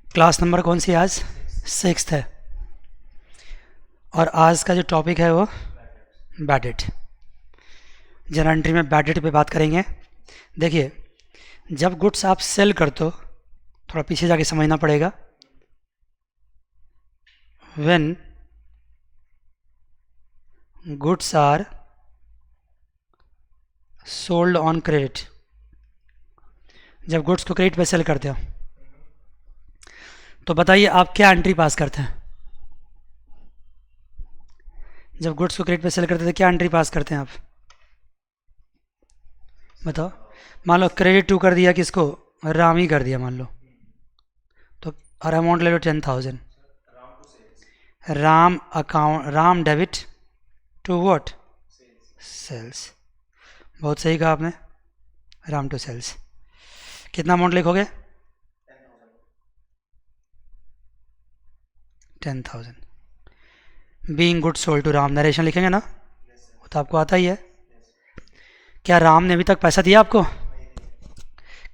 Class number कौन सी है आज? 6th है। और आज का जो टॉपिक है वो बैड डेट। जनरल एंट्री में बैड डेट पे बात करेंगे। देखिए, जब गुड्स आप सेल करते हो, थोड़ा पीछे जाके समझना पड़ेगा। When goods are sold on credit, जब गुड्स को क्रेडिट पे सेल करते हो तो बताइए आप क्या एंट्री पास करते हैं? जब गुड्स को क्रेडिट पे सेल करते हैं तो क्या एंट्री पास करते हैं आप? बताओ। मान लो क्रेडिट टू कर दिया, किसको? राम ही कर दिया मान लो, तो और अमाउंट ले लो 10,000। Ram account, Ram debit to what? Sales. बहुत सही कहा आपने, राम टू सेल्स। कितना अमाउंट लिखोगे? 10,000। Being good sold to Ram, narration लिखेंगे ना, वो तो आपको आता ही है। क्या राम ने अभी तक पैसा दिया आपको?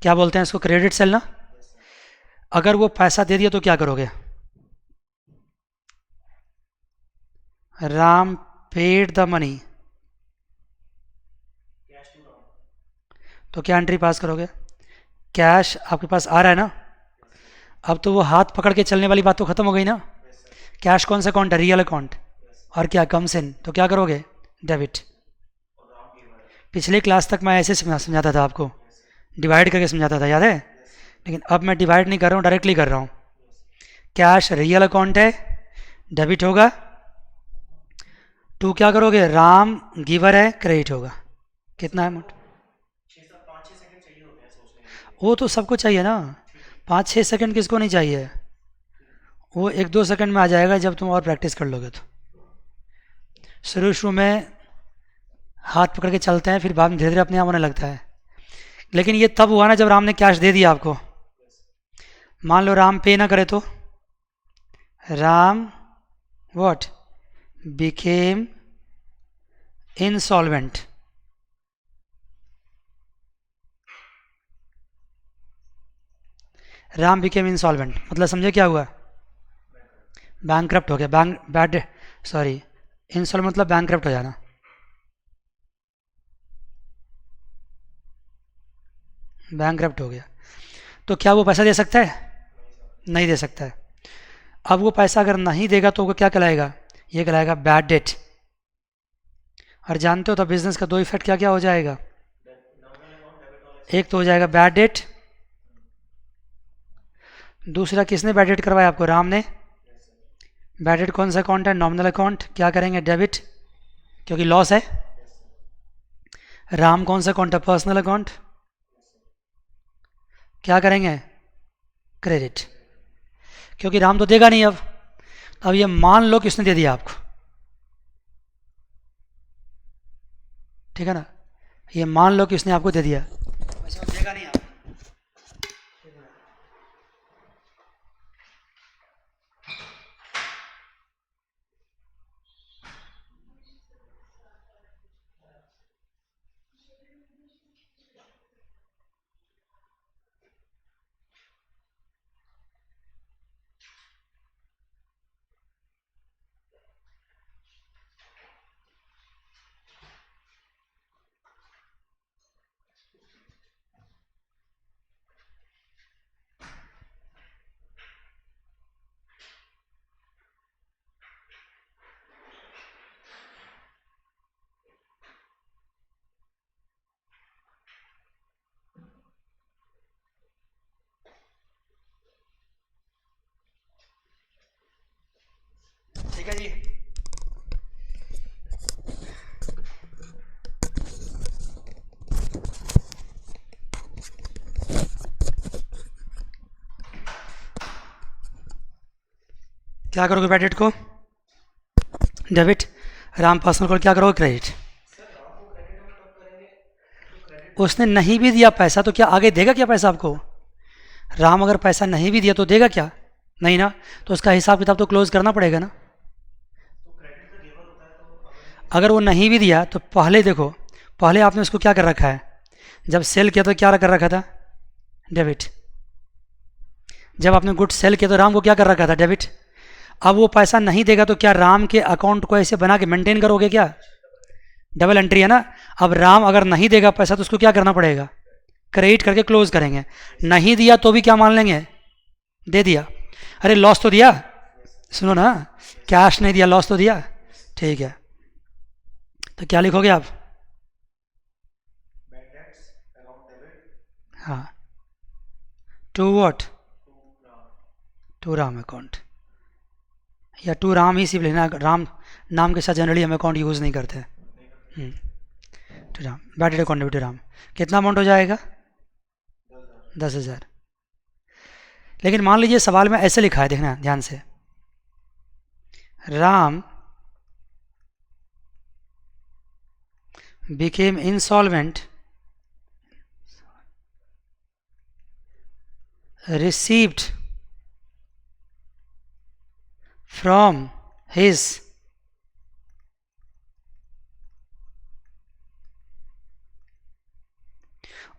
क्या बोलते हैं इसको? क्रेडिट सेल ना। अगर वो पैसा दे दिया तो क्या करोगे? राम पेड द मनी, तो क्या एंट्री पास करोगे? कैश आपके पास आ रहा है ना, अब तो वो हाथ पकड़ के चलने वाली बात तो खत्म हो गई ना। कैश कौन सा अकाउंट है? Real account. और क्या कम्स इन, तो क्या करोगे? डेबिट। पिछले क्लास तक मैं ऐसे समझाता था आपको, डिवाइड करके समझाता था, याद है? लेकिन अब मैं डिवाइड नहीं कर रहा हूँ, डायरेक्टली कर रहा हूँ। कैश रियल अकाउंट है, डेबिट होगा। टू क्या करोगे? राम गिवर है, क्रेडिट होगा। कितना अमाउंट? वो तो सबको चाहिए ना, 5-6 सेकंड किसको नहीं चाहिए? वो 1-2 सेकंड में आ जाएगा जब तुम और प्रैक्टिस कर लोगे तो। शुरू शुरू में हाथ पकड़ के चलते हैं, फिर बाद में धीरे धीरे अपने आप होने लगता है। लेकिन ये तब हुआ ना जब राम ने कैश दे दिया आपको। मान लो राम पे ना करे तो Ram what? Became insolvent. Ram became insolvent मतलब समझे क्या हुआ? बैंकक्रप्ट हो गया। बैंक बैड, सॉरी, इंसॉल्वेंट मतलब बैंकक्रप्ट हो जाना। बैंकक्रप्ट हो गया तो क्या वो पैसा दे सकता है? नहीं दे सकता है। अब वो पैसा अगर नहीं देगा तो वो क्या कहलाएगा? ये कहलाएगा बैड डेट। और जानते हो तो बिजनेस का दो इफेक्ट क्या क्या हो जाएगा? एक तो हो जाएगा बैड डेट, दूसरा किसने बैड डेट करवाया आपको? राम ने। बैड डेट कौन सा अकाउंट है? Nominal account. क्या करेंगे? डेबिट, क्योंकि लॉस है। राम कौन सा अकाउंट है? Personal account. क्या करेंगे? क्रेडिट, क्योंकि राम तो देगा नहीं। अब ये मान लो किसने दे दिया आपको, ठीक है ना? ये मान लो किसने आपको दे दिया, वैसे वो देगा नहीं आपको। ठीक है जी। क्या करोगे बैड डेट को? डेबिट। राम पर्सनल को क्या करोगे? क्रेडिट। उसने नहीं भी दिया पैसा तो क्या आगे देगा क्या पैसा आपको? राम अगर पैसा नहीं भी दिया तो देगा क्या? नहीं ना, तो उसका हिसाब किताब तो क्लोज करना पड़ेगा ना। अगर वो नहीं भी दिया तो पहले देखो, पहले आपने उसको क्या कर रखा है? जब सेल किया तो क्या कर रखा था? डेबिट। जब आपने गुड सेल किया तो राम को क्या कर रखा था, डेबिट। अब वो पैसा नहीं देगा तो क्या राम के अकाउंट को ऐसे बना के मेंटेन करोगे क्या, डबल एंट्री है ना। अब राम अगर नहीं देगा पैसा तो उसको क्या करना पड़ेगा, क्रेडिट करके क्लोज करेंगे। नहीं दिया तो भी क्या मान लेंगे, दे दिया। अरे लॉस तो दिया, सुनो ना, कैश नहीं दिया लॉस तो दिया, ठीक है। तो क्या लिखोगे आप, हाँ, to what, to Ram account, या टू राम ही सिर्फ लेना, राम नाम के साथ जनरली हम अकाउंट यूज़ नहीं करते। To Ram, bad debt account to Ram, कितना अमाउंट हो जाएगा, 10,000। लेकिन मान लीजिए सवाल में ऐसे लिखा है, देखना ध्यान से, Ram became insolvent, received from his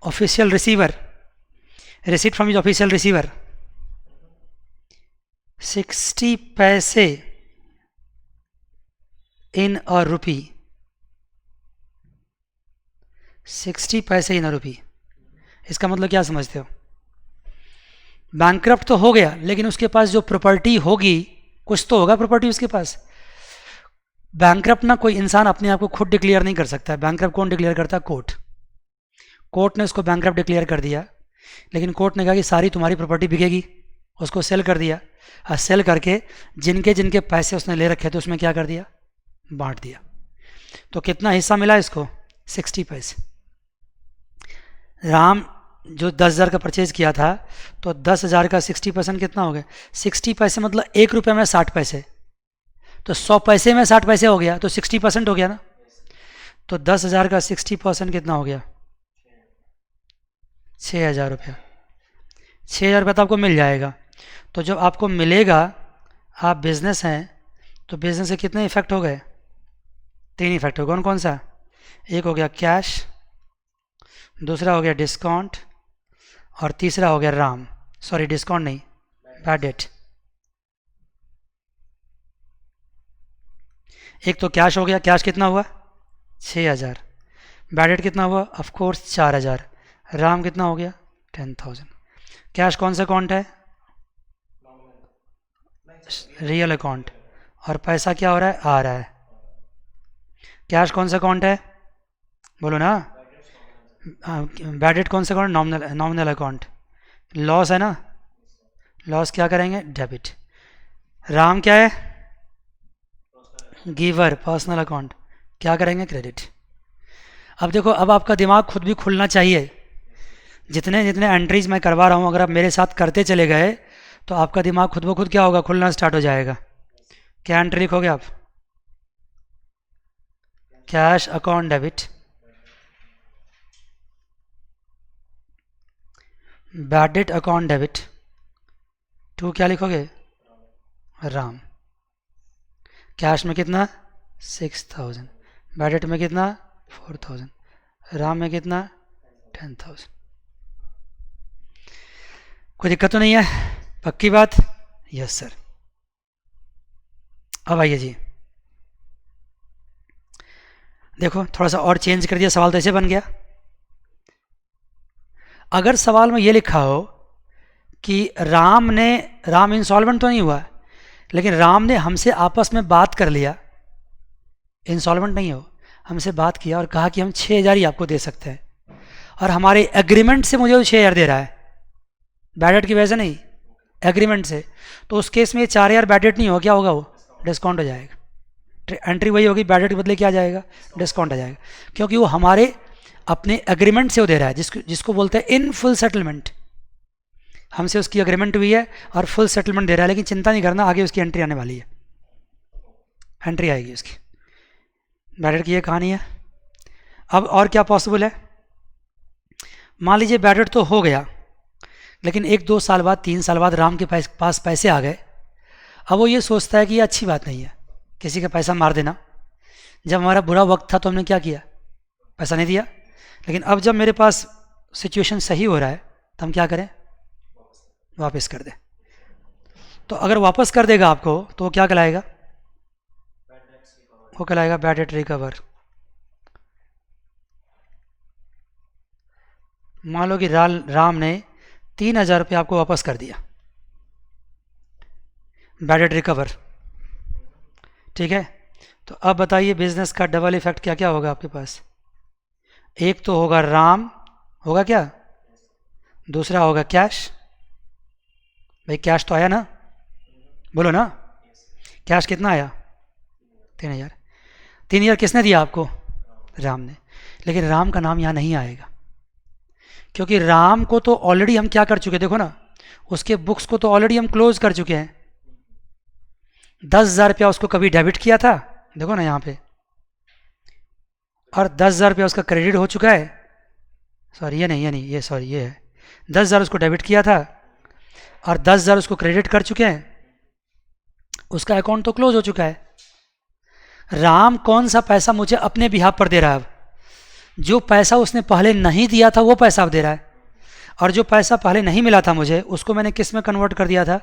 official receiver, receipt from his official receiver 60 पैसे in a rupee, 60 paise in रुपी। इसका मतलब क्या समझते हो, बैंकक्रप्ट तो हो गया लेकिन उसके पास जो प्रॉपर्टी होगी, कुछ तो होगा प्रॉपर्टी उसके पास। बैंकक्रप्ट ना कोई इंसान अपने आप को खुद डिक्लेयर नहीं कर सकता है, बैंकक्रप्ट कौन डिक्लेयर करता है, कोर्ट। कोर्ट ने उसको बैंकक्रप्ट डिक्लेयर कर दिया, लेकिन कोर्ट ने कहा कि सारी तुम्हारी प्रॉपर्टी बिकेगी, उसको सेल कर दिया, और सेल करके जिनके जिनके पैसे उसने ले रखे थे उसमें क्या कर दिया, बांट दिया। तो कितना हिस्सा मिला इसको, 60 पैसे। राम जो 10,000 का परचेज किया था, तो 10,000 का 60% कितना हो गया, 60 पैसे मतलब 1 रुपये में 60 पैसे, तो 100 पैसे में 60 पैसे हो गया, तो 60% हो गया ना। तो 10,000 का 60% कितना हो गया, 6,000 रुपया। 6,000 रुपया तो आपको मिल जाएगा। तो जब आपको मिलेगा, आप बिजनेस हैं, तो बिजनेस से कितने इफेक्ट हो गए, 3 इफेक्ट हो गए। कौन कौन सा, एक हो गया कैश, दूसरा हो गया डिस्काउंट, और तीसरा हो गया राम, सॉरी डिस्काउंट नहीं, बैड डेट। एक तो कैश हो गया, कैश कितना हुआ 6,000, बैड डेट कितना हुआ, ऑफ कोर्स 4,000, राम कितना हो गया 10,000। कैश कौन सा अकाउंट है, रियल अकाउंट, और पैसा क्या हो रहा है, आ रहा है। कैश कौन सा अकाउंट है, बोलो ना, बैड डेट कौन सा अकाउंट, नॉमिनल अकाउंट। लॉस है ना, लॉस क्या करेंगे, डेबिट। राम क्या है, गिवर, पर्सनल अकाउंट, क्या करेंगे, क्रेडिट। अब देखो, अब आपका दिमाग खुद भी खुलना चाहिए। जितने जितने एंट्रीज मैं करवा रहा हूँ, अगर आप मेरे साथ करते चले गए तो आपका दिमाग खुद ब खुद क्या होगा, खुलना स्टार्ट हो जाएगा। क्या एंट्री लिखोगे आप, cash account debit, bad debt account debit, to क्या लिखोगे, राम। कैश में कितना 6,000, बैड डेट में कितना 4,000, राम में कितना 10,000। कोई दिक्कत तो नहीं है, पक्की बात, यस सर। अब आइए जी, देखो थोड़ा सा और चेंज कर दिया, सवाल तो ऐसे बन गया। अगर सवाल में ये लिखा हो कि राम इंसॉल्वेंट तो नहीं हुआ, लेकिन राम ने हमसे आपस में बात कर लिया, इंसॉल्वेंट नहीं हो, हमसे बात किया और कहा कि हम 6,000 ही आपको दे सकते हैं, और हमारे एग्रीमेंट से मुझे वो 6,000 दे रहा है, बैड डेट की वजह से नहीं, एग्रीमेंट से, तो उस केस में ये 4,000 बैड डेट नहीं हो, क्या होगा, वो डिस्काउंट हो जाएगा। एंट्री वही होगी, बैड डेट के बदले क्या आ जाएगा, डिस्काउंट आ जाएगा, क्योंकि वो हमारे अपने एग्रीमेंट से वो दे रहा है, जिसको बोलते हैं इन फुल सेटलमेंट। हमसे उसकी एग्रीमेंट हुई है और फुल सेटलमेंट दे रहा है, लेकिन चिंता नहीं करना, आगे उसकी एंट्री आने वाली है, एंट्री आएगी उसकी। बैड डेट की ये कहानी है। अब और क्या पॉसिबल है, मान लीजिए बैड डेट तो हो गया, लेकिन 1-2 साल बाद, 3 साल बाद राम के पास पैसे आ गए। अब वो ये सोचता है कि ये अच्छी बात नहीं है किसी का पैसा मार देना। जब हमारा बुरा वक्त था तो हमने क्या किया, पैसा नहीं दिया, लेकिन अब जब मेरे पास सिचुएशन सही हो रहा है तो हम क्या करें, वापस कर दें। तो अगर वापस कर देगा आपको तो वो क्या कहलाएगा? वो कहलाएगा बैड डेट रिकवर। मान लो कि राम ने 3,000 रुपये आपको वापस कर दिया, बैड डेट रिकवर, ठीक है। तो अब बताइए बिजनेस का डबल इफेक्ट क्या क्या होगा आपके पास? एक तो होगा राम, होगा क्या? दूसरा होगा कैश। भाई कैश तो आया ना, बोलो ना, कैश कितना आया? 3,000। 3,000 किसने दिया आपको? राम ने। लेकिन राम का नाम यहाँ नहीं आएगा, क्योंकि राम को तो ऑलरेडी हम क्या कर चुके, देखो ना, उसके बुक्स को तो ऑलरेडी हम क्लोज कर चुके हैं। 10,000 रुपया उसको कभी डेबिट किया था, देखो ना यहाँ पे, और 10,000 रुपया उसका क्रेडिट हो चुका है। सॉरी ये नहीं, ये सॉरी ये है, 10,000 उसको डेबिट किया था और 10,000 उसको क्रेडिट कर चुके हैं, उसका अकाउंट तो क्लोज हो चुका है। राम कौन सा पैसा मुझे अपने बिहाफ पर दे रहा है? अब जो पैसा उसने पहले नहीं दिया था वो पैसा अब दे रहा है, और जो पैसा पहले नहीं मिला था मुझे उसको मैंने किस में कन्वर्ट कर दिया था?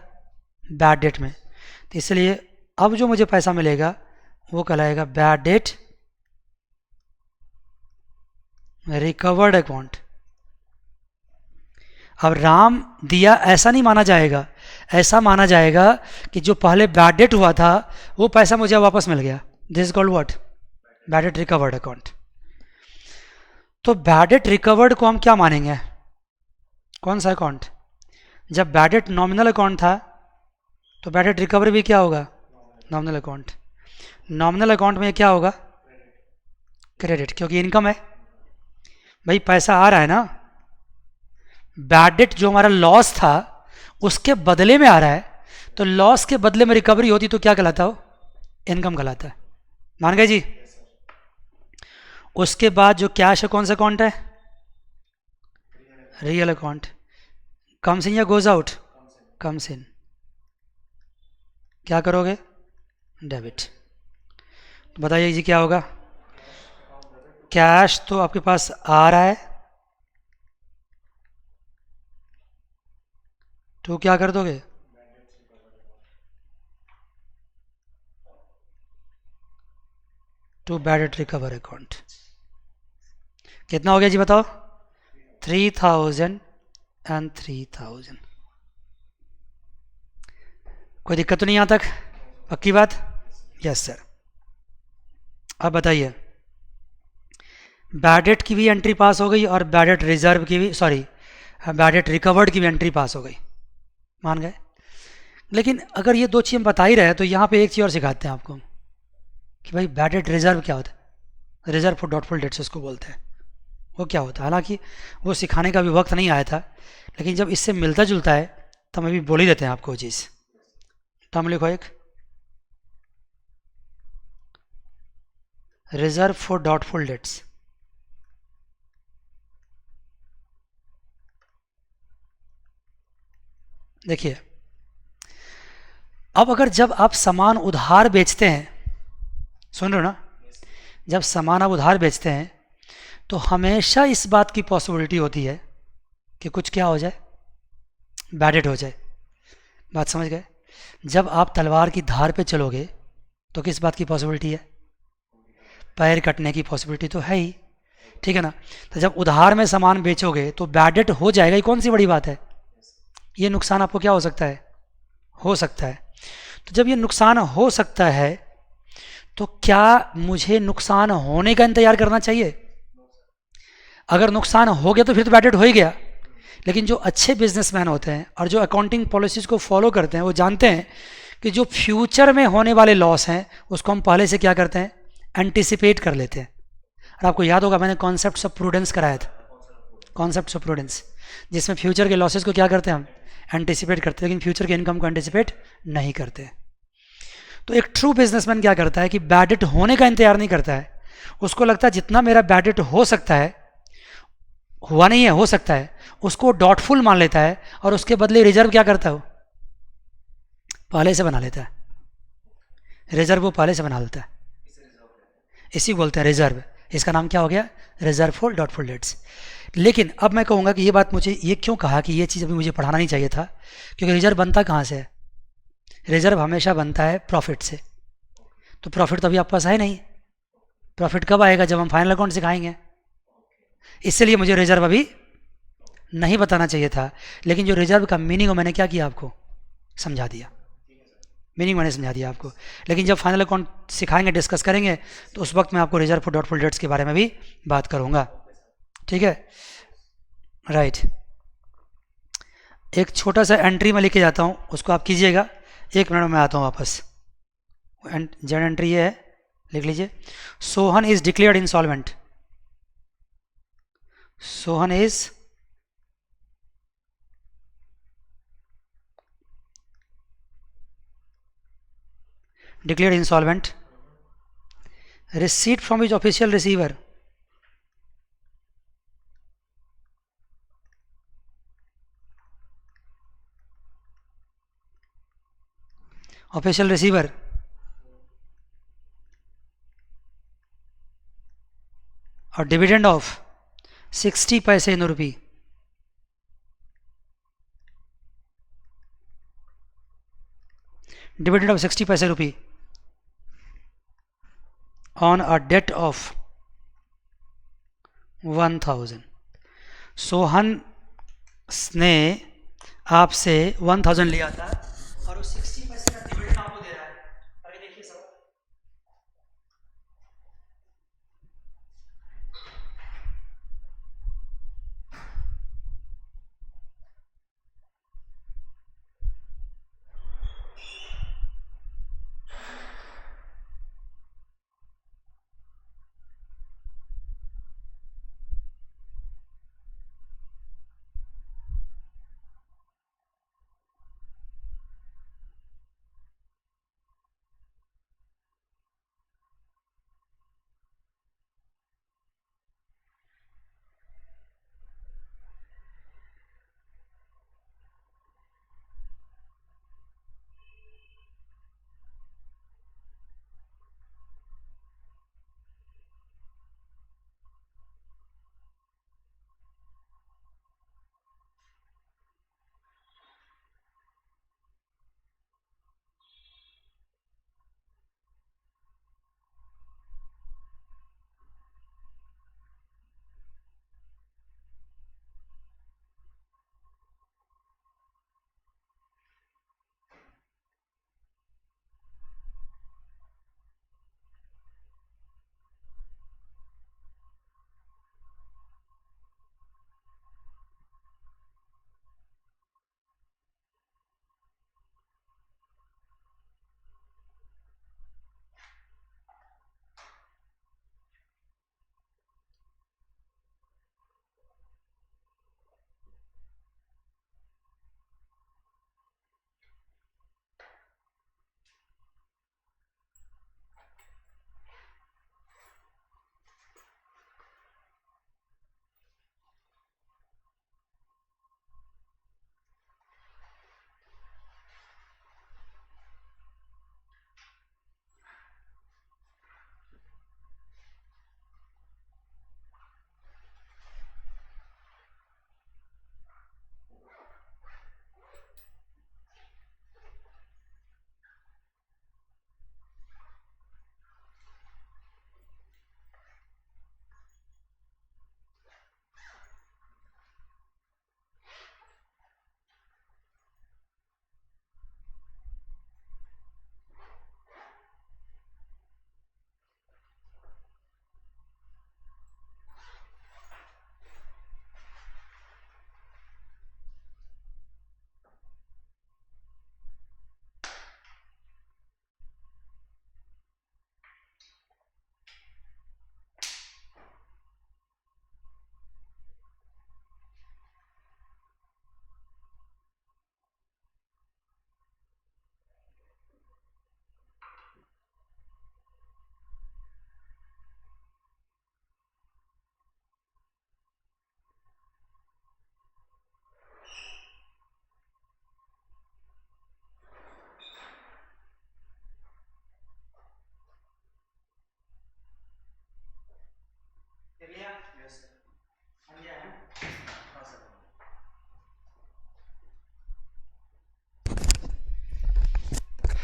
बैड डेट में। तो इसलिए अब जो मुझे पैसा मिलेगा वो कहलाएगा बैड डेट रिकवर्ड अकाउंट। अब राम दिया ऐसा नहीं माना जाएगा, ऐसा माना जाएगा कि जो पहले बैड डेट हुआ था वो पैसा मुझे वापस मिल गया। This is called what? Bad debt recovered account. तो बैड डेट रिकवर्ड को हम क्या मानेंगे? कौन सा अकाउंट? जब बैड डेट नॉमिनल अकाउंट था तो बैड डेट रिकवरी भी क्या होगा? Nominal account. नॉमिनल अकाउंट में क्या होगा? क्रेडिट, क्योंकि इनकम है, भाई पैसा आ रहा है ना। बैड डेट जो हमारा लॉस था उसके बदले में आ रहा है, तो लॉस के बदले में रिकवरी होती तो क्या कहलाता हो? इनकम कहलाता है। मान गए जी? उसके बाद जो कैश है कौन सा अकाउंट है? Real account. कम्स इन या गोज आउट? Comes in. क्या करोगे? डेबिट। तो बताइए जी क्या होगा? कैश तो आपके पास आ रहा है, तो क्या कर दोगे? To bad debt recover account. कितना हो गया जी बताओ? 3,000 एंड 3,000। कोई दिक्कत तो नहीं यहाँ तक? पक्की बात? Yes sir. अब बताइए, बैड डेट की भी एंट्री पास हो गई और बैड डेट रिजर्व की भी, सॉरी बैड डेट रिकवर्ड की भी एंट्री पास हो गई, मान गए। लेकिन अगर ये दो चीज़ हम बता ही रहे हैं तो यहाँ पे एक चीज़ और सिखाते हैं आपको कि भाई बैड डेट रिजर्व क्या होता है। रिजर्व फॉर डॉटफुल डेट्स उसको बोलते हैं। वो क्या होता है? हालांकि वो सिखाने का भी वक्त नहीं आया था, लेकिन जब इससे मिलता जुलता है तो हम अभी बोल ही देते हैं आपको वो चीज़। तो हम लिखो एक रिजर्व फॉर डॉटफुल डेट्स। देखिए, अब अगर जब आप सामान उधार बेचते हैं, सुन रहे हो ना, जब सामान आप उधार बेचते हैं तो हमेशा इस बात की पॉसिबिलिटी होती है कि कुछ क्या हो जाए? बैड डेट हो जाए। बात समझ गए? जब आप तलवार की धार पे चलोगे तो किस बात की पॉसिबिलिटी है? पैर कटने की पॉसिबिलिटी तो है ही, ठीक है ना। तो जब उधार में सामान बेचोगे तो बैड डेट हो जाएगा, ये कौन सी बड़ी बात है? ये नुकसान आपको क्या हो सकता है? हो सकता है। तो जब ये नुकसान हो सकता है तो क्या मुझे नुकसान होने का इंतजार करना चाहिए? अगर नुकसान हो गया तो फिर तो बैड डेट हो ही गया। लेकिन जो अच्छे बिजनेसमैन होते हैं और जो अकाउंटिंग पॉलिसीज़ को फॉलो करते हैं वो जानते हैं कि जो फ्यूचर में होने वाले लॉस हैं उसको हम पहले से क्या करते हैं? एंटिसिपेट कर लेते हैं। और आपको याद होगा मैंने कॉन्सेप्ट ऑफ प्रूडेंस कराया था, कॉन्सेप्ट ऑफ प्रूडेंस, जिसमें फ्यूचर के लॉसेस को क्या करते हैं? हम एंटिसिपेट करते हैं, लेकिन फ्यूचर के इनकम को एंटिसिपेट नहीं करते। तो एक ट्रू बिजनेसमैन क्या करता है कि बैड डेट होने का इंतजार नहीं करता है। उसको लगता है जितना मेरा बैड डेट हो सकता है, हुआ नहीं है, हो सकता है, उसको डॉटफुल मान लेता है और उसके बदले रिजर्व क्या करता है? वो पहले से बना लेता है। रिजर्व वो पहले से बना लेता है, इसी बोलते हैं रिजर्व। इसका नाम क्या हो गया? Reserve for doubtful debts. लेकिन अब मैं कहूँगा कि ये बात मुझे ये क्यों कहा कि ये चीज़ अभी मुझे पढ़ाना नहीं चाहिए था, क्योंकि रिजर्व बनता कहाँ से है? रिजर्व हमेशा बनता है प्रॉफिट से, तो प्रॉफिट तो अभी आपके पास है नहीं। प्रॉफिट कब आएगा? जब हम फाइनल अकाउंट सिखाएंगे। इसलिए मुझे रिजर्व अभी नहीं बताना चाहिए था, लेकिन जो रिजर्व का मीनिंग हो मैंने क्या किया, आपको समझा दिया। मीनिंग मैंने समझा दिया आपको। लेकिन जब फाइनल अकाउंट सिखाएंगे, डिस्कस करेंगे, तो उस वक्त मैं आपको रिजर्व फॉर डॉटफुल डेट्स के बारे में भी बात करूंगा। ठीक है, राइट। एक छोटा सा एंट्री मैं लिखे जाता हूँ, उसको आप कीजिएगा। 1 मिनट में आता हूँ वापस। जेड एंट्री ये है, लिख लीजिए। Sohan is declared insolvent. Sohan is declared insolvent. Receipt from which official receiver? Official receiver. और dividend of 60 paise in rupee. Dividend of 60 paise rupee on a debt of 1000। Sohan ने आपसे 1000 लिया था और वो 60 पैसे का डिविडेंड आपको दे रहा है। अभी देखिए सर,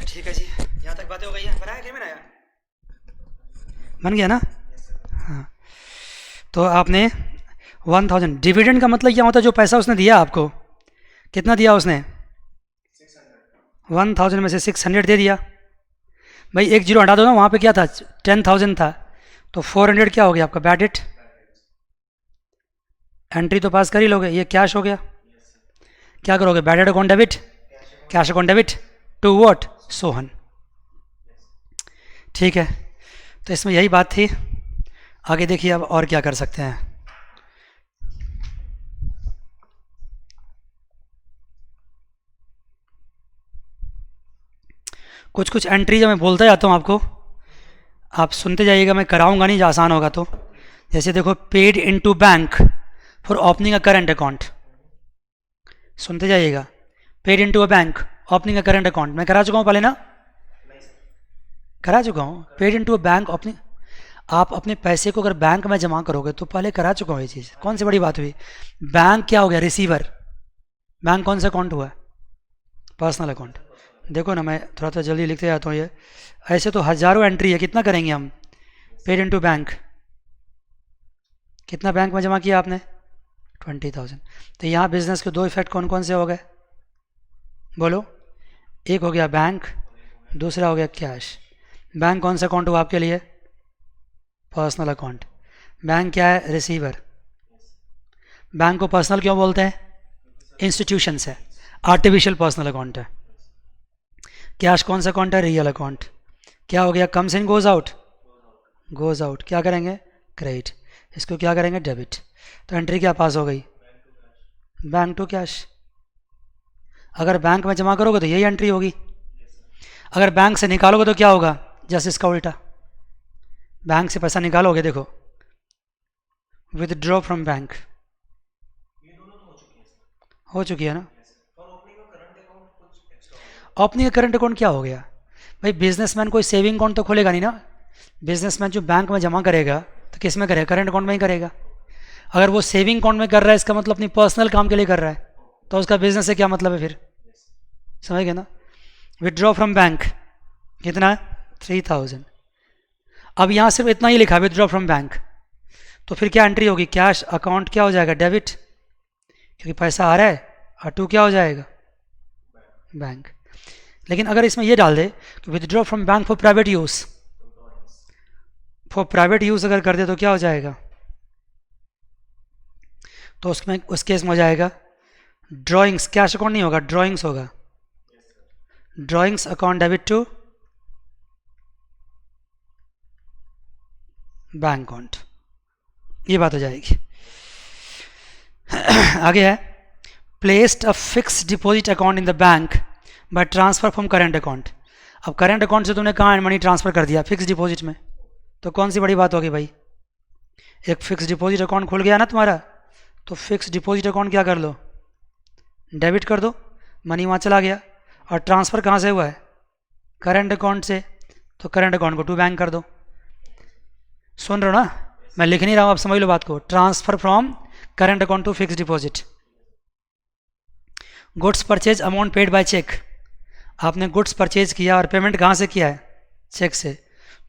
ठीक है जी, यहाँ तक बातें हो गई है। बनाया क्या बनाया? बन गया ना? हाँ। तो आपने 1000, डिविडेंड का मतलब क्या होता है? जो पैसा उसने दिया आपको, कितना दिया उसने? 1000 में से 600 दे दिया। भाई एक जीरो हटा दो ना, वहाँ पे क्या था? 10,000 था, तो 400 क्या हो गया आपका? Bad debt. एंट्री तो पास कर ही लोगे, ये कैश हो गया। क्या करोगे? Bad debt account debit, cash account debit to what? Sohan. ठीक है, तो इसमें यही बात थी। आगे देखिए अब और क्या कर सकते हैं। कुछ कुछ एंट्री जो मैं बोलता जाता हूँ आपको, आप सुनते जाइएगा, मैं कराऊंगा नहीं, जो आसान होगा तो। जैसे देखो, paid into bank for opening a current account, सुनते जाइएगा। Paid into a bank, opening a current account, मैं करा चुका हूँ पहले ना? करा चुका हूँ। Paid into a bank opening, आप अपने पैसे को अगर बैंक में जमा करोगे तो पहले करा चुका हूँ ये चीज़, कौन सी बड़ी बात हुई? बैंक क्या हो गया? रिसीवर। बैंक कौन सा अकाउंट हुआ? Personal account. देखो ना, मैं थोड़ा सा जल्दी लिखते जाता हूँ ये। ऐसे तो हज़ारों एंट्री है, कितना करेंगे हम? पेड इनटू बैंक, कितना बैंक में जमा किया आपने? 20,000। तो यहाँ बिजनेस के दो इफेक्ट कौन कौन से हो गए? बोलो। एक हो गया बैंक, दूसरा हो गया कैश। बैंक कौन सा अकाउंट हुआ आपके लिए? Personal account. बैंक क्या है? रिसीवर। बैंक को पर्सनल क्यों बोलते हैं? इंस्टीट्यूशन से, आर्टिफिशियल पर्सनल अकाउंट है। कैश कौन सा अकाउंट है? Real account. क्या हो गया? Comes in goes out, goes out क्या करेंगे? क्रेडिट। इसको क्या करेंगे? डेबिट। तो एंट्री क्या पास हो गई? Bank to cash. अगर बैंक में जमा करोगे तो यही एंट्री होगी, अगर बैंक से निकालोगे तो क्या होगा? जस्ट इसका उल्टा। बैंक से पैसा निकालोगे, देखो, विदड्रॉ फ्रॉम बैंक, हो चुकी है ना? ओपनिंग करंट अकाउंट क्या हो गया? भाई बिजनेसमैन कोई सेविंग अकाउंट तो खोलेगा नहीं ना। बिजनेसमैन जो बैंक में जमा करेगा तो किस में करेगा? करंट अकाउंट में ही करेगा। अगर वो सेविंग अकाउंट में कर रहा है, इसका मतलब अपनी पर्सनल काम के लिए कर रहा है, तो उसका बिजनेस से क्या मतलब है फिर? समझ गए ना? विदड्रॉ फ्रॉम बैंक कितना है? 3,000। अब यहाँ सिर्फ इतना ही लिखा, विदड्रॉ फ्रॉम बैंक, तो फिर क्या एंट्री होगी? कैश अकाउंट क्या हो जाएगा? डेबिट, क्योंकि पैसा आ रहा है, और टू क्या हो जाएगा? बैंक। लेकिन अगर इसमें ये डाल दे कि withdraw from bank for private use, for private use अगर कर दे तो क्या हो जाएगा? तो उसमें उस केस में हो जाएगा ड्राइंग्स, कैश अकाउंट नहीं होगा, ड्राइंग्स होगा। Drawings account debit to bank account, ये बात हो जाएगी। आगे है, placed a fix deposit account in the bank by transfer from current account. अब करेंट अकाउंट से तुमने कहाँ मनी ट्रांसफर कर दिया? फिक्स डिपॉजिट में, तो कौन सी बड़ी बात होगी भाई? एक फिक्स डिपॉजिट अकाउंट खुल गया ना तुम्हारा, तो फिक्स डिपॉजिट अकाउंट क्या कर लो? डेबिट कर दो, मनी वहाँ चला गया। और ट्रांसफ़र कहाँ से हुआ है? करंट अकाउंट से, तो करंट अकाउंट को टू बैंक कर दो। सुन रहे हो ना? मैं लिख नहीं रहा हूँ, आप समझ लो बात को। Transfer from current account to fix deposit. Goods purchase amount paid by cheque, आपने गुड्स परचेज किया और पेमेंट कहाँ से किया है? चेक से।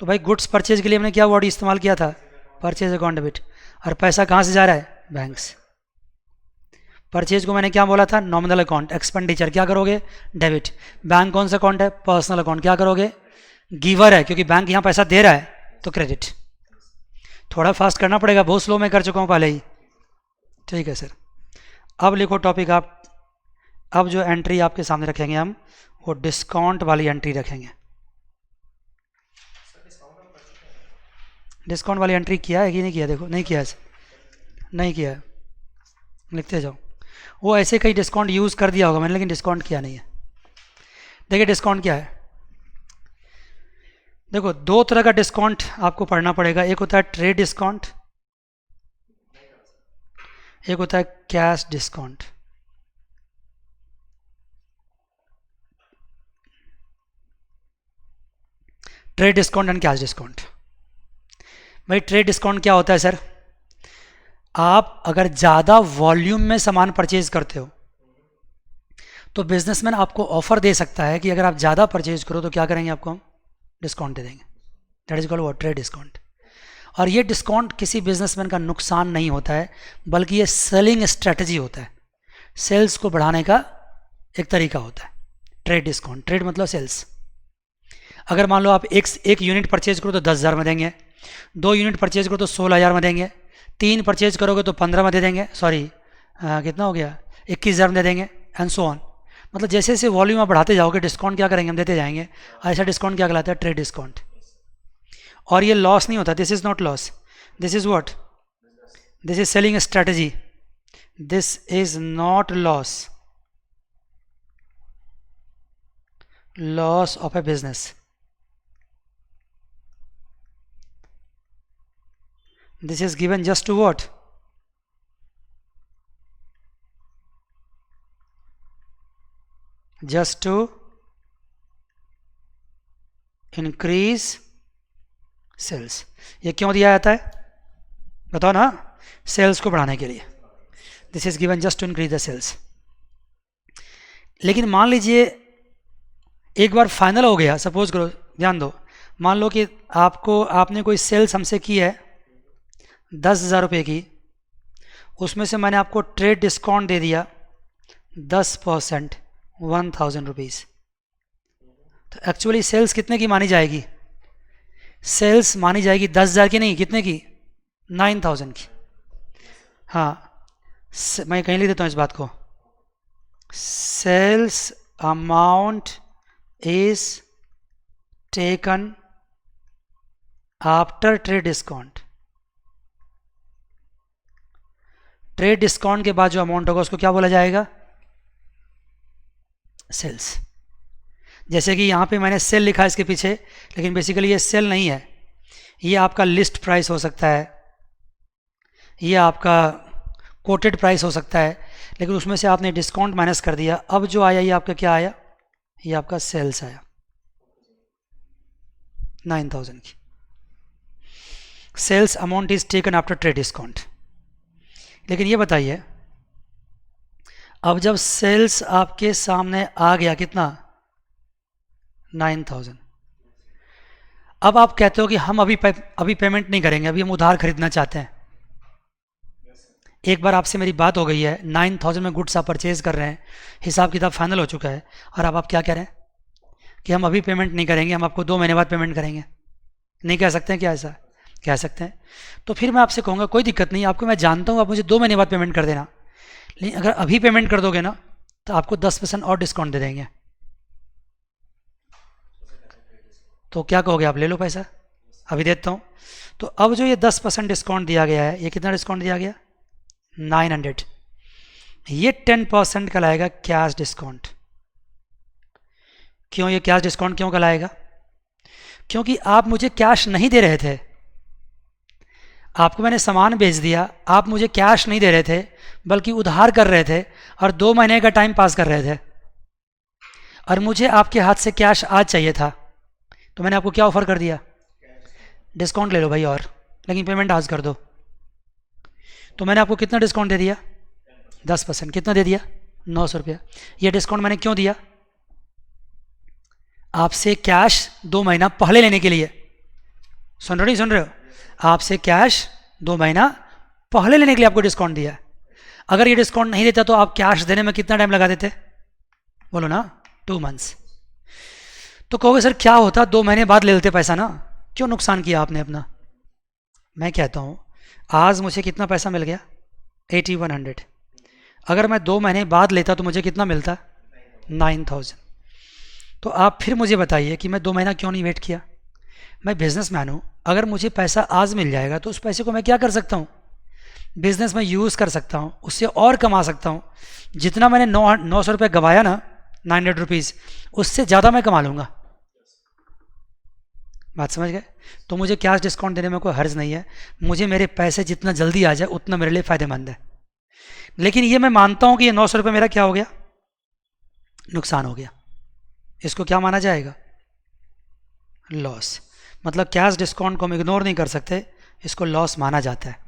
तो भाई गुड्स परचेज के लिए हमने क्या वर्ड इस्तेमाल किया था? Purchase account debit. और पैसा कहाँ से जा रहा है? बैंक से। परचेज को मैंने क्या बोला था? Nominal account. एक्सपेंडिचर क्या करोगे? डेबिट। बैंक कौन सा अकाउंट है? Personal account. क्या करोगे? गिवर है, क्योंकि बैंक यहाँ पैसा दे रहा है, तो क्रेडिट। थोड़ा फास्ट करना पड़ेगा, बहुत स्लो में कर चुका हूँ पहले ही। ठीक है सर, अब लिखो टॉपिक आप। अब जो एंट्री आपके सामने रखेंगे हम, वो डिस्काउंट वाली एंट्री रखेंगे। डिस्काउंट वाली एंट्री किया है कि नहीं किया? देखो, नहीं किया है, नहीं किया है, लिखते जाओ। वो ऐसे कहीं डिस्काउंट यूज़ कर दिया होगा मैंने, लेकिन डिस्काउंट किया नहीं है। देखिए डिस्काउंट क्या है। देखो, दो तरह का डिस्काउंट आपको पढ़ना पड़ेगा। एक होता है ट्रेड डिस्काउंट, एक होता है cash discount. Trade discount and cash discount. भाई ट्रेड डिस्काउंट क्या होता है सर? आप अगर ज़्यादा वॉल्यूम में सामान परचेज करते हो तो बिजनेसमैन आपको ऑफर दे सकता है कि अगर आप ज़्यादा परचेज करो तो क्या करेंगे, आपको हम डिस्काउंट दे देंगे। That is called what, trade discount. और ये डिस्काउंट किसी बिजनेसमैन का नुकसान नहीं होता है, बल्कि ये सेलिंग स्ट्रेटजी होता है, सेल्स को बढ़ाने का एक तरीका होता है। ट्रेड डिस्काउंट, ट्रेड मतलब सेल्स। अगर मान लो आप एक यूनिट परचेज करो तो 10,000 में देंगे, 2 यूनिट परचेज करो तो 16,000 में देंगे, 3 परचेज करोगे तो 15 में दे देंगे, सॉरी कितना हो गया, 21,000 में दे देंगे, एंड सो ऑन। मतलब जैसे जैसे वॉल्यूम आप बढ़ाते जाओगे डिस्काउंट क्या करेंगे, हम देते जाएंगे। ऐसा डिस्काउंट क्या कहलाता है, ट्रेड डिस्काउंट। और ये लॉस नहीं होता, this is not loss, this is what, this is selling strategy, this is not loss of A business, this is given just to what, just to increase sales। ये क्यों दिया जाता है बताओ ना, सेल्स को बढ़ाने के लिए। This is given just to increase the sales. लेकिन मान लीजिए एक बार फाइनल हो गया, सपोज करो, ध्यान दो, मान लो कि आपने कोई सेल्स हमसे की है 10,000 रुपये की, उसमें से मैंने आपको ट्रेड डिस्काउंट दे दिया 10%, 1,000 रुपीज़। तो एक्चुअली सेल्स कितने की मानी जाएगी, सेल्स मानी जाएगी 10,000 की नहीं, कितने की, 9,000 की। हाँ, मैं कहीं लिख देता हूँ इस बात को, sales amount is taken after trade discount. Trade discount के बाद जो अमाउंट होगा उसको क्या बोला जाएगा, सेल्स। जैसे कि यहाँ पे मैंने सेल लिखा है इसके पीछे, लेकिन बेसिकली ये सेल नहीं है, ये आपका लिस्ट प्राइस हो सकता है, ये आपका कोटेड प्राइस हो सकता है, लेकिन उसमें से आपने डिस्काउंट माइनस कर दिया। अब जो आया ये आपका क्या आया, ये आपका सेल्स आया 9,000 की। Sales amount is taken after trade discount. लेकिन ये बताइए, अब जब सेल्स आपके सामने आ गया कितना, 9,000, अब आप कहते हो कि हम अभी पेमेंट नहीं करेंगे, अभी हम उधार खरीदना चाहते हैं। एक बार आपसे मेरी बात हो गई है, 9,000 में गुड्स आप परचेज कर रहे हैं, हिसाब किताब फाइनल हो चुका है, और अब आप क्या कह रहे हैं कि हम अभी पेमेंट नहीं करेंगे, हम आपको 2 महीने बाद पेमेंट करेंगे। नहीं कह सकते हैं क्या, ऐसा कह सकते हैं? तो फिर मैं आपसे कहूँगा कोई दिक्कत नहीं, आपको मैं जानता हूँ, आप मुझे 2 महीने बाद पेमेंट कर देना, लेकिन अगर अभी पेमेंट कर दोगे ना तो आपको 10% और डिस्काउंट दे देंगे। तो क्या कहोगे आप, ले लो पैसा, अभी देता हूँ। तो अब जो ये 10% डिस्काउंट दिया गया है, ये कितना डिस्काउंट दिया गया, 900, ये 10% कहलाएगा कैश डिस्काउंट। क्यों ये कैश डिस्काउंट क्यों कहलाएगा, क्योंकि आप मुझे कैश नहीं दे रहे थे, आपको मैंने सामान बेच दिया, आप मुझे कैश नहीं दे रहे थे बल्कि उधार कर रहे थे, और 2 महीने का टाइम पास कर रहे थे, और मुझे आपके हाथ से कैश आज चाहिए था, तो मैंने आपको क्या ऑफर कर दिया, डिस्काउंट ले लो भाई, और लेकिन पेमेंट आज कर दो। तो मैंने आपको कितना डिस्काउंट दे दिया, 10%। कितना दे दिया, 900 रुपया। ये डिस्काउंट मैंने क्यों दिया, आपसे कैश 2 महीना पहले लेने के लिए। सुन रहे नहीं सुन रहे हो, आपसे कैश 2 महीना पहले लेने के लिए आपको डिस्काउंट दिया। अगर ये डिस्काउंट नहीं देता तो आप कैश देने में कितना टाइम लगा देते, बोलो ना, 2 मंथ्स। तो कहोगे सर क्या होता, 2 महीने बाद ले लेते पैसा ना, क्यों नुकसान किया आपने अपना। मैं कहता हूँ आज मुझे कितना पैसा मिल गया, 8100। अगर मैं 2 महीने बाद लेता तो मुझे कितना मिलता, 9000। तो आप फिर मुझे बताइए कि मैं 2 महीना क्यों नहीं वेट किया। मैं बिजनेसमैन हूँ, अगर मुझे पैसा आज मिल जाएगा तो उस पैसे को मैं क्या कर सकता हूँ, बिजनेस में यूज़ कर सकता हूँ, उससे और कमा सकता हूँ। जितना मैंने 900 रुपये गवाया ना, 900 रुपीज़, उससे ज़्यादा मैं कमा लूँगा। बात समझ गए। तो मुझे कैश डिस्काउंट देने में कोई हर्ज नहीं है, मुझे मेरे पैसे जितना जल्दी आ जाए उतना मेरे लिए फ़ायदेमंद है। लेकिन ये मैं मानता हूँ कि ये 900 रुपये मेरा क्या हो गया, नुकसान हो गया। इसको क्या माना जाएगा, लॉस। मतलब कैश डिस्काउंट को हम इग्नोर नहीं कर सकते, इसको लॉस माना जाता है।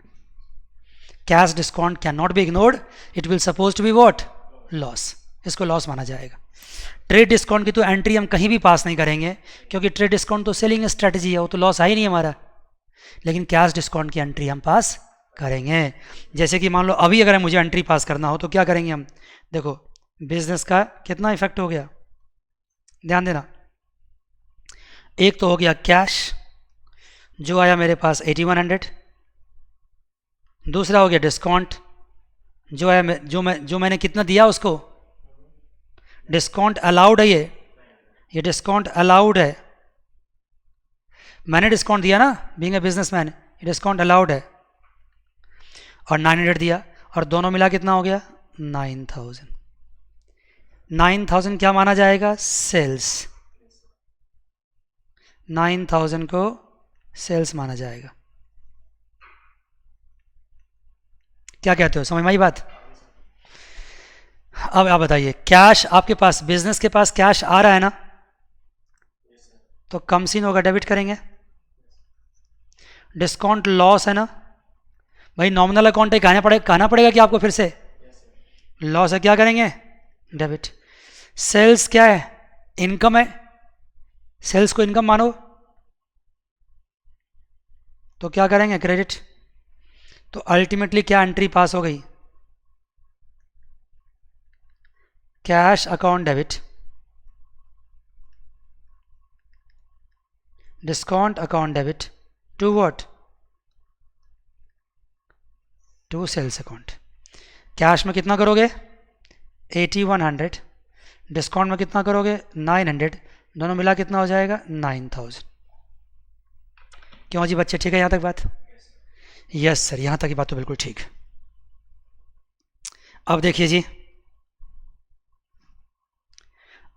Cash discount can not be ignored, it will suppose to be what, loss. इसको लॉस माना जाएगा। ट्रेड डिस्काउंट की तो एंट्री हम कहीं भी पास नहीं करेंगे, क्योंकि ट्रेड डिस्काउंट तो सेलिंग स्ट्रेटजी है, वो तो लॉस है ही नहीं हमारा। लेकिन कैश डिस्काउंट की एंट्री हम पास करेंगे। जैसे कि मान लो अभी अगर मुझे एंट्री पास करना हो तो क्या करेंगे हम, देखो बिजनेस का कितना इफेक्ट हो गया, ध्यान देना। एक तो हो गया कैश जो आया मेरे पास 8100, दूसरा हो गया डिस्काउंट जो आया जो मैंने कितना दिया उसको, डिस्काउंट अलाउड है, ये डिस्काउंट अलाउड है, मैंने डिस्काउंट दिया ना बीइंग ए बिजनेसमैन, ये डिस्काउंट अलाउड है, और 900 दिया, और दोनों मिला कितना हो गया 9000। 9000 क्या माना जाएगा, सेल्स। 9000 को सेल्स माना जाएगा। क्या कहते हो, समझ में आई बात। अब आप बताइए, कैश आपके पास, बिजनेस के पास कैश आ रहा है ना, तो कम सीन होगा, डेबिट करेंगे। डिस्काउंट लॉस है ना भाई, नॉमिनल अकाउंट कहना पड़ेगा कि आपको फिर से, लॉस है, क्या करेंगे, डेबिट। सेल्स क्या है, इनकम है, सेल्स को इनकम मानो, तो क्या करेंगे, क्रेडिट। तो अल्टीमेटली क्या एंट्री पास हो गई, cash account debit, discount account debit to what, to sales account. Cash में कितना करोगे 8100, डिस्काउंट में कितना करोगे 900, दोनों मिला कितना हो जाएगा 9000। क्यों जी बच्चे, ठीक है यहाँ तक बात। यस सर, यहाँ तक की बात तो बिल्कुल ठीक। अब देखिए जी,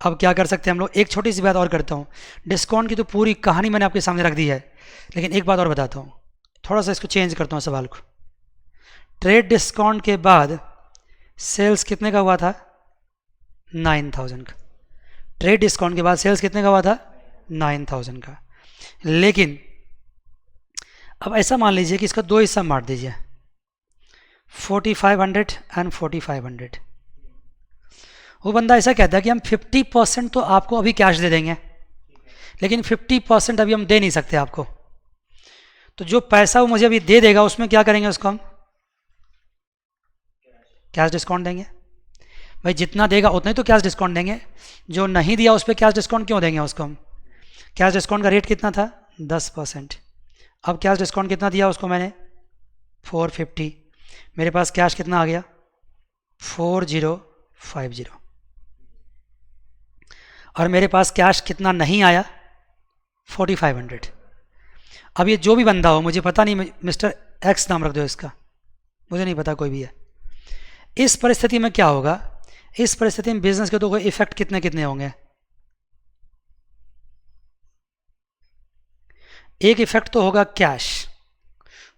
अब क्या कर सकते हैं हम लोग, एक छोटी सी बात और करता हूँ। डिस्काउंट की तो पूरी कहानी मैंने आपके सामने रख दी है, लेकिन एक बात और बताता हूँ, थोड़ा सा इसको चेंज करता हूँ सवाल को। ट्रेड डिस्काउंट के बाद सेल्स कितने का हुआ था, 9000 का। ट्रेड डिस्काउंट के बाद सेल्स कितने का हुआ था, 9000 का। लेकिन अब ऐसा मान लीजिए कि इसका दो हिस्सा बांट दीजिए, 4500 एंड 4500। वो बंदा ऐसा कहता है कि हम 50% तो आपको अभी कैश दे देंगे, लेकिन 50% अभी हम दे नहीं सकते आपको। तो जो पैसा वो मुझे अभी दे देगा उसमें क्या करेंगे, उसको हम कैश डिस्काउंट देंगे। भाई जितना देगा उतना ही तो कैश डिस्काउंट देंगे, जो नहीं दिया उस पर कैश डिस्काउंट क्यों देंगे उसको हम। कैश डिस्काउंट का रेट कितना था 10%, अब कैश डिस्काउंट कितना दिया उसको मैंने 450, मेरे पास कैश कितना आ गया 4050, और मेरे पास कैश कितना नहीं आया 4500। अब ये जो भी बंदा हो, मुझे पता नहीं, मिस्टर एक्स नाम रख दो इसका, मुझे नहीं पता कोई भी है। इस परिस्थिति में क्या होगा, इस परिस्थिति में बिजनेस के तो कोई इफेक्ट कितने कितने होंगे। एक इफेक्ट तो होगा कैश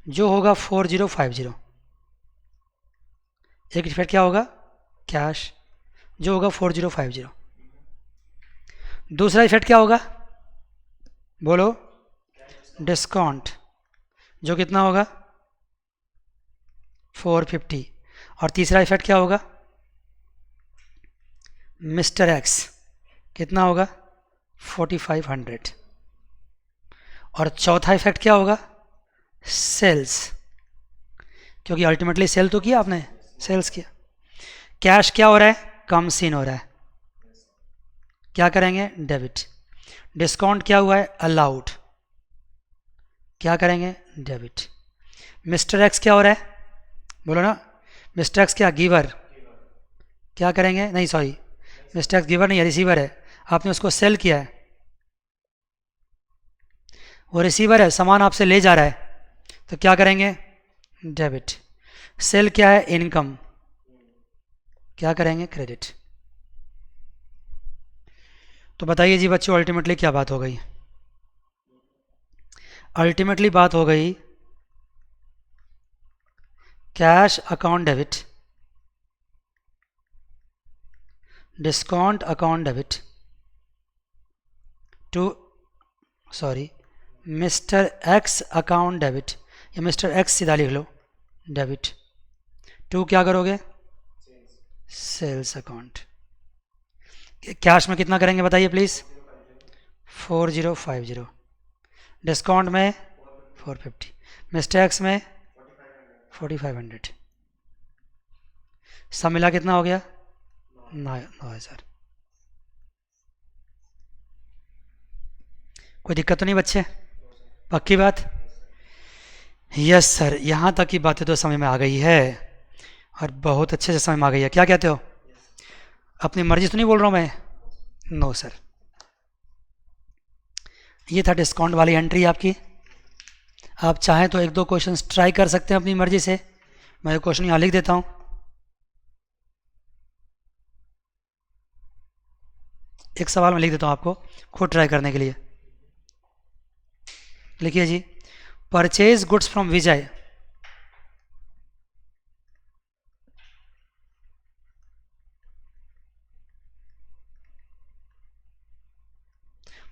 जो होगा 4050, एक इफेक्ट क्या होगा कैश जो होगा 4050। दूसरा इफेक्ट क्या होगा बोलो, डिस्काउंट जो कितना होगा 450, और तीसरा इफेक्ट क्या होगा मिस्टर एक्स कितना होगा 4500, और चौथा इफेक्ट क्या होगा सेल्स, क्योंकि अल्टीमेटली सेल तो किया आपने, सेल्स किया। कैश क्या हो रहा है कम सीन हो रहा है, क्या करेंगे डेबिट। डिस्काउंट क्या हुआ है अलाउड, क्या करेंगे डेबिट। मिस्टर एक्स क्या हो रहा है बोलो ना, मिस्टर एक्स क्या गिवर, क्या करेंगे, नहीं सॉरी मिस्टर एक्स गिवर नहीं है, रिसीवर है, आपने उसको सेल किया है, वो रिसीवर है, सामान आपसे ले जा रहा है, तो क्या करेंगे डेबिट। सेल क्या है इनकम, क्या करेंगे क्रेडिट। तो बताइए जी बच्चों अल्टीमेटली क्या बात हो गई, अल्टीमेटली बात हो गई cash account debit, discount account debit to sorry mister X account debit, या मिस्टर एक्स सीधा लिख लो डेबिट टू क्या करोगे सेल्स अकाउंट। कैश में कितना करेंगे बताइए प्लीज़? 4050। डिस्काउंट में 450। मिस्टेक्स में 4500। सब मिला कितना हो गया? 9000। कोई दिक्कत तो नहीं बच्चे? पक्की बात? यस सर, यहाँ तक की बातें तो समझ में आ गई है और बहुत अच्छे से समझ में आ गई है। क्या कहते हो? अपनी मर्जी तो नहीं बोल रहा हूँ मैं? No sir. ये था डिस्काउंट वाली एंट्री आपकी। आप चाहें तो एक दो क्वेश्चंस ट्राई कर सकते हैं अपनी मर्जी से। मैं क्वेश्चन यहाँ लिख देता हूँ। एक सवाल मैं लिख देता हूँ आपको खुद ट्राई करने के लिए। लिखिए जी, purchase goods from Vijay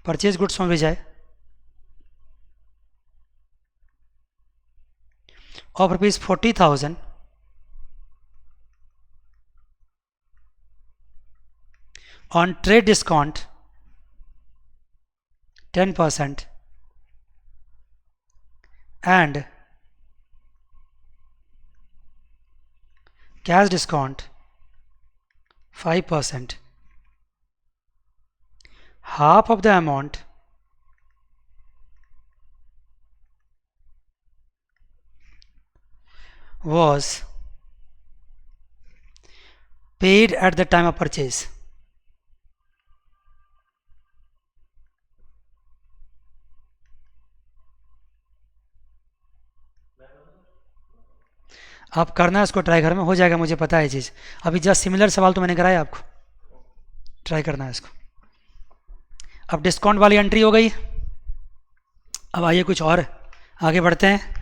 purchase goods from Vijay of rupees 40,000 on trade discount 10% and cash discount 5%. Half of the amount was paid at the time of purchase. आप करना है इसको ट्राई, घर में हो जाएगा, मुझे पता है चीज़। अभी जस्ट सिमिलर सवाल तो मैंने कराया आपको, ट्राई करना है इसको। अब डिस्काउंट वाली एंट्री हो गई। अब आइए कुछ और आगे बढ़ते हैं।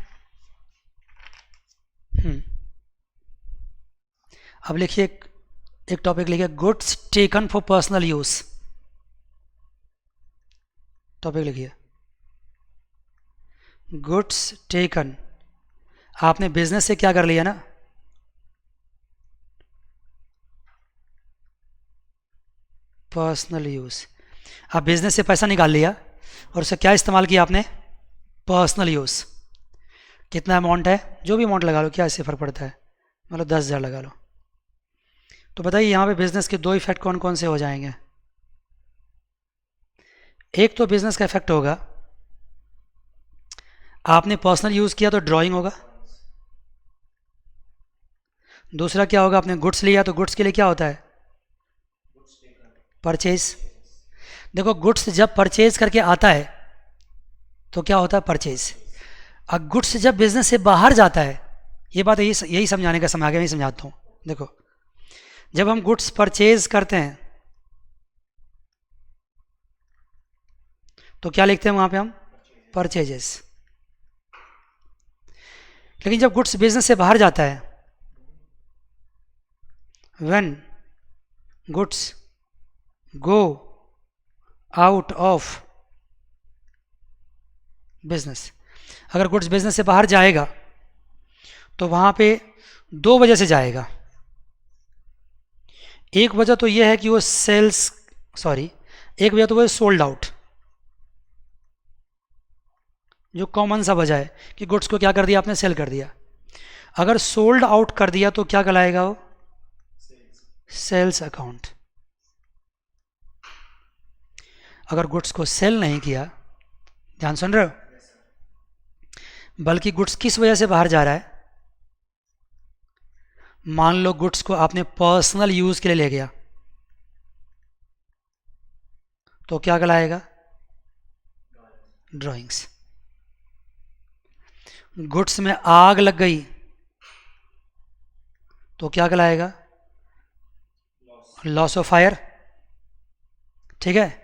अब लिखिए एक टॉपिक लिखिए, goods taken for personal use. Topic लिखिए गुड्स टेकन। आपने बिजनेस से क्या कर लिया ना, पर्सनल यूज। आप बिजनेस से पैसा निकाल लिया और उसे क्या इस्तेमाल किया आपने? Personal use. कितना अमाउंट है? जो भी अमाउंट लगा लो, क्या इससे फर्क पड़ता है, मतलब 10,000 लगा लो। तो बताइए यहाँ पे बिजनेस के दो इफेक्ट कौन कौन से हो जाएंगे? एक तो बिजनेस का इफेक्ट होगा, आपने पर्सनल यूज किया तो ड्राइंग होगा। दूसरा क्या होगा, आपने गुड्स लिया तो गुड्स के लिए क्या होता है? परचेज। देखो गुड्स जब परचेज करके आता है तो क्या होता है? परचेज। अब गुड्स जब बिजनेस से बाहर जाता है, ये बात यही समझाने का समय आ गया, मैं समझाता हूँ। देखो जब हम गुड्स परचेज करते हैं तो क्या लिखते हैं वहां पे हम? परचेजेस। लेकिन जब गुड्स बिजनेस से बाहर जाता है, when goods go out of business, अगर गुड्स बिजनेस से बाहर जाएगा तो वहां पे दो वजह से जाएगा। एक वजह तो यह है कि वो एक वजह तो वो सोल्ड आउट, जो कॉमन सा वजह है कि गुड्स को क्या कर दिया आपने? सेल कर दिया। अगर सोल्ड आउट कर दिया तो क्या कहलाएगा वो? Sales account. अगर गुड्स को सेल नहीं किया, ध्यान सुन रहे हो, बल्कि गुड्स किस वजह से बाहर जा रहा है? मान लो गुड्स को आपने पर्सनल यूज के लिए ले गया तो क्या कहलाएगा? ड्राइंग्स। गुड्स में आग लग गई तो क्या कहलाएगा? Loss of fire. ठीक है।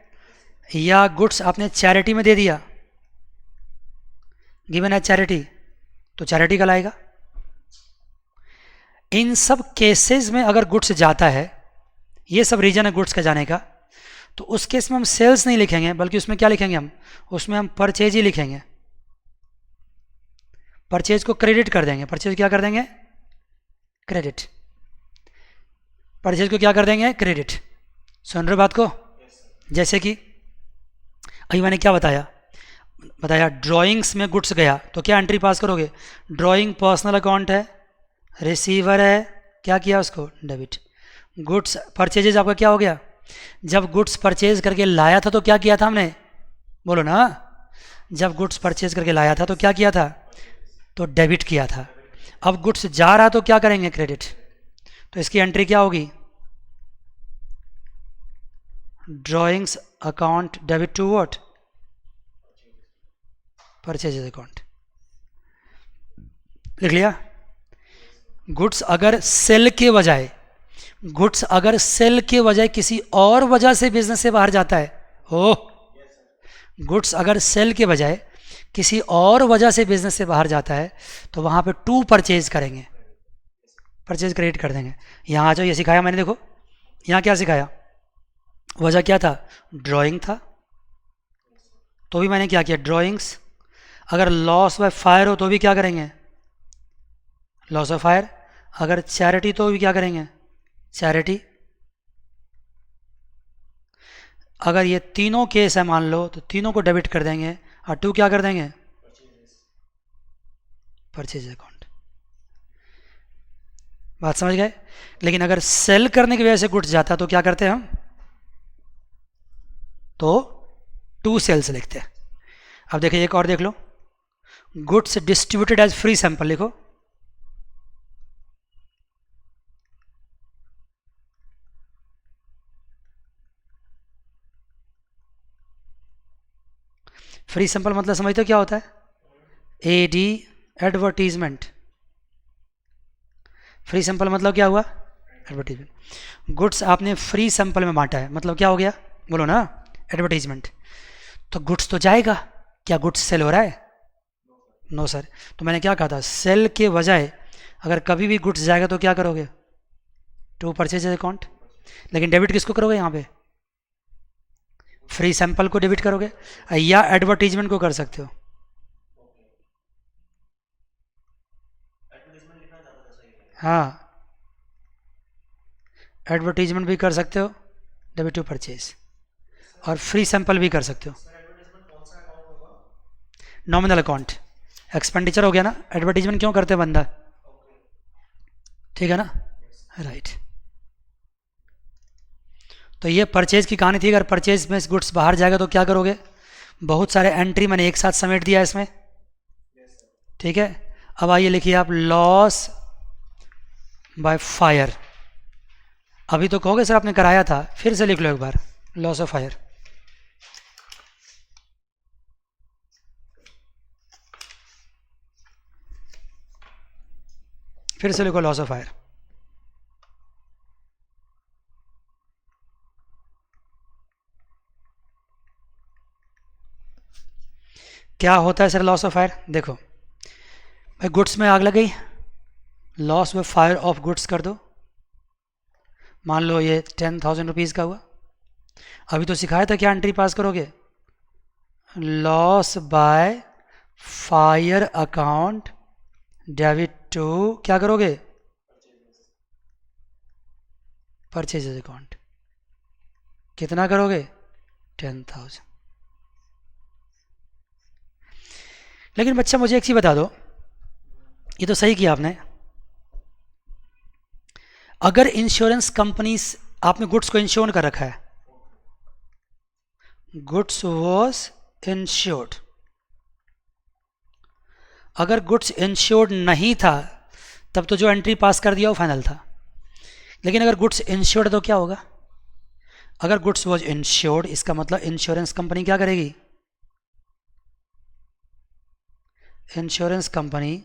या गुड्स आपने चैरिटी में दे दिया, गिवन एज चैरिटी, तो चैरिटी कहलाएगा। इन सब केसेस में अगर गुड्स जाता है, ये सब रीजन है गुड्स का जाने का, तो उस केस में हम सेल्स नहीं लिखेंगे, बल्कि उसमें क्या लिखेंगे हम? उसमें हम परचेज ही लिखेंगे। परचेज को क्रेडिट कर देंगे। परचेज क्या कर देंगे? क्रेडिट। परचेज को क्या कर देंगे? क्रेडिट। सुन रहे हो बात को? जैसे कि अभी मैंने क्या बताया ड्राइंग्स में गुड्स गया तो क्या एंट्री पास करोगे? ड्राइंग पर्सनल अकाउंट है, रिसीवर है, क्या किया उसको? डेबिट। गुड्स परचेजेज आपका क्या हो गया? जब गुड्स परचेज करके लाया था तो क्या किया था हमने? बोलो ना। जब गुड्स परचेज करके लाया था तो क्या किया था? तो डेबिट किया था। अब गुड्स जा रहा तो क्या करेंगे? क्रेडिट। तो इसकी एंट्री क्या होगी? Drawings account debit to what? Purchases account. लिख लिया? गुड्स अगर सेल के बजाय किसी और वजह से बिजनेस से बाहर जाता है, गुड्स अगर सेल के बजाय किसी और वजह से बिजनेस से बाहर जाता है तो वहां पे टू परचेज करेंगे, परचेज क्रेडिट कर देंगे। यहां आ जाओ, ये सिखाया मैंने, देखो यहां क्या सिखाया? वजह क्या था? ड्राइंग था, तो भी मैंने क्या किया? ड्राइंग्स। अगर लॉस बाय फायर हो तो भी क्या करेंगे? Loss of fire. अगर चैरिटी तो भी क्या करेंगे? चैरिटी। अगर ये तीनों केस है मान लो तो तीनों को डेबिट कर देंगे और टू क्या कर देंगे? Purchase account. बात समझ गए? लेकिन अगर सेल करने की वजह से गुड्स जाता तो क्या करते हैं हम? तो टू सेल्स लिखते हैं। अब देखिए एक और देख लो, goods distributed as free sample लिखो। फ्री सैंपल मतलब समझते हो क्या होता है? AD advertisement. फ्री सैंपल मतलब क्या हुआ? एडवर्टीजमेंट। गुड्स आपने फ्री सैंपल में बांटा है, मतलब क्या हो गया? बोलो ना। एडवर्टीजमेंट। तो गुड्स तो जाएगा, क्या गुड्स सेल हो रहा है? No sir. तो मैंने क्या कहा था? सेल के बजाय अगर कभी भी गुड्स जाएगा तो क्या करोगे? To purchase account. लेकिन डेबिट किसको करोगे यहाँ पे? फ्री सैंपल को डेबिट करोगे या एडवर्टीजमेंट को कर सकते हो। हाँ, एडवर्टीजमेंट भी कर सकते हो, डेबिट टू परचेज, और फ्री सैंपल भी कर सकते हो। Nominal account. एक्सपेंडिचर हो गया ना, एडवर्टीजमेंट क्यों करते बंदा? ठीक है ना? राइट। तो ये परचेज की कहानी थी। अगर परचेज में गुड्स बाहर जाएगा तो क्या करोगे? बहुत सारे एंट्री मैंने एक साथ समेट दिया इसमें, ठीक है। अब आइए लिखिए आप लॉस बाय फायर। अभी तो कहोगे सर आपने कराया था, फिर से लिख लो एक बार, लॉस ऑफ फायर। फिर से लिखो लॉस ऑफ फायर। क्या होता है सर लॉस ऑफ फायर? देखो भाई, गुड्स में आग लग गई, loss by fire of goods कर दो। मान लो ये 10,000 रुपीज़ का हुआ। अभी तो सिखाया था क्या एंट्री पास करोगे? Loss by fire account debit to क्या करोगे? Purchase account. कितना करोगे? 10,000। लेकिन बच्चा मुझे एक चीज़ बता दो, ये तो सही किया आपने। अगर इंश्योरेंस कंपनी, आपने गुड्स को इंश्योर कर रखा है, गुड्स वॉज इंश्योर्ड। अगर गुड्स इंश्योर्ड नहीं था तब तो जो एंट्री पास कर दिया वो फाइनल था। लेकिन अगर गुड्स इंश्योर्ड तो क्या होगा? अगर गुड्स वॉज इंश्योर्ड इसका मतलब इंश्योरेंस कंपनी क्या करेगी? Insurance company